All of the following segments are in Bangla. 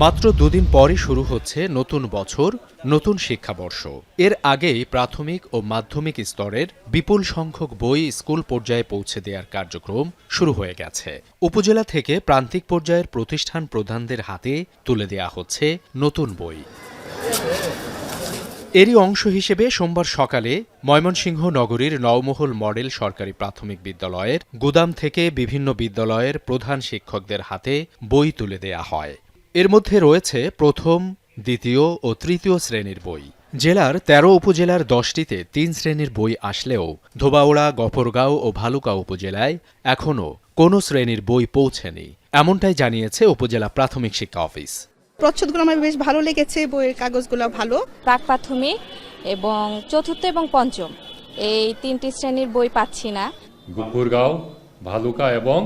মাত্র দুদিন পরই শুরু হচ্ছে নতুন বছর, নতুন শিক্ষাবর্ষ। এর আগেই প্রাথমিক ও মাধ্যমিক স্তরের বিপুল সংখ্যক বই স্কুল পর্যায়ে পৌঁছে দেওয়ার কার্যক্রম শুরু হয়ে গেছে। উপজেলা থেকে প্রান্তিক পর্যায়ের প্রতিষ্ঠান প্রধানদের হাতে তুলে দেয়া হচ্ছে নতুন বই। এরই অংশ হিসেবে সোমবার সকালে ময়মনসিংহ নগরীর নওমহল মডেল সরকারি প্রাথমিক বিদ্যালয়ের গুদাম থেকে বিভিন্ন বিদ্যালয়ের প্রধান শিক্ষকদের হাতে বই তুলে দেয়া হয়। এর মধ্যে রয়েছে প্রথম, দ্বিতীয় ও তৃতীয় শ্রেণীর বই। জেলার ১৩ উপজেলার ১০টিতে ৩ শ্রেণীর বই আসলেও ধোবাউড়া, গফরগাঁও ও ভালুকা উপজেলায় এখনও কোনো শ্রেণীর বই পৌঁছেনি, এমনটাই জানিয়েছে উপজেলা প্রাথমিক শিক্ষা অফিস। প্রচ্ছদগুলো আমার বেশ ভালো লেগেছে, বইয়ের কাগজগুলো ভালো। প্রাক প্রাথমিক এবং চতুর্থ এবং পঞ্চম এই ৩টি শ্রেণীর বই পাচ্ছি না। গফরগাঁও, ভালুকা এবং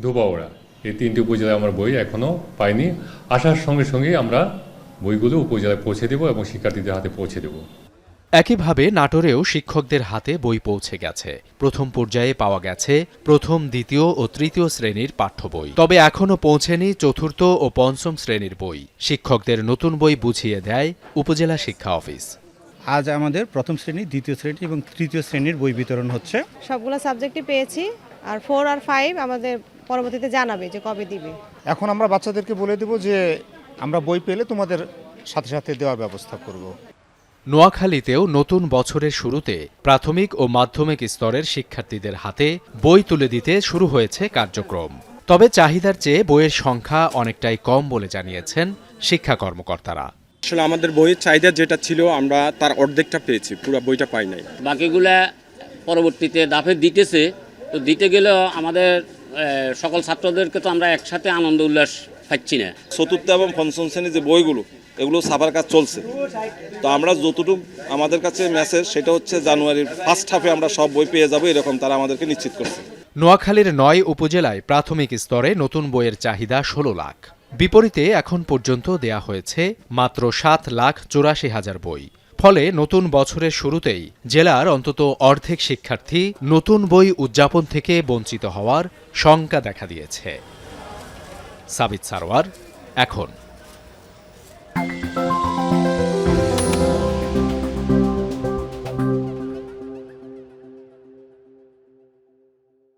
ধোবাউড়া এই ৩টি উপজেলায় আমার বই এখনো পাইনি। আসার সঙ্গে সঙ্গে আমরা বইগুলো উপজেলায় পৌঁছে দেব এবং শিক্ষার্থীদের হাতে পৌঁছে দেব। একইভাবে নাটোরেও শিক্ষকদের হাতে বই পৌঁছে গেছে। প্রথম পর্যায়ে পাওয়া গেছে প্রথম, দ্বিতীয় ও তৃতীয় শ্রেণীর পাঠ্য বই। তবে এখনও পৌঁছেনি চতুর্থ ও পঞ্চম শ্রেণীর বই। শিক্ষকদের নতুন বই বুঝিয়ে দেয় উপজেলা শিক্ষা অফিস। আজ আমাদের প্রথম শ্রেণী, দ্বিতীয় শ্রেণী এবং তৃতীয় শ্রেণীর বই বিতরণ হচ্ছে। সবগুলো সাবজেক্টই পেয়েছি, আর 4 আর 5 আমাদের পরবর্তীতে জানাবে যে কবে দিবে। এখন আমরা বাচ্চাদেরকে বলে দেব যে আমরা বই পেলে তোমাদের সাথে সাথে দেওয়ার ব্যবস্থা করব। নোয়াখালীতেও নতুন বছরের শুরুতে প্রাথমিক ও মাধ্যমিক স্তরের শিক্ষার্থীদের হাতে বই তুলে দিতে শুরু হয়েছে কার্যক্রম। তবে চাহিদার চেয়ে বইয়ের সংখ্যা অনেকটাই কম বলে জানিয়েছেন শিক্ষা কর্মকর্তারা। আসলে আমাদের বইয়ের চাহিদা যেটা ছিল আমরা তার অর্ধেকটা পেয়েছি, পুরো বইটা পাই নাই। বাকিগুলা পরবর্তীতে দাফে দিতেছে, তো দিতে গেলেও আমাদের সকল ছাত্রদেরকে তো আমরা একসাথে আনন্দ উল্লাস পাচ্ছি না। চতুর্থ এবং পঞ্চম শ্রেণীর যে বইগুলো এগুলো ছাপার কাজ চলছে, তো আমরা যতটুকু আমাদের কাছে মেসেজ সেটা হচ্ছে জানুয়ারির ফার্স্ট হাফে আমরা সব বই পেয়ে যাবো, এরকম তারা আমাদেরকে নিশ্চিত করছে। নোয়াখালীর ৯ উপজেলায় প্রাথমিক স্তরে নতুন বইয়ের চাহিদা ১৬ লাখ। বিপরীতে এখন পর্যন্ত দেয়া হয়েছে মাত্র ৭,৮৪,০০০ বই। ফলে নতুন বছরের শুরুতেই জেলার অন্তত অর্ধেক শিক্ষার্থী নতুন বই উদযাপন থেকে বঞ্চিত হওয়ার শঙ্কা দেখা দিয়েছে। সাবিত সারোয়ার, এখন।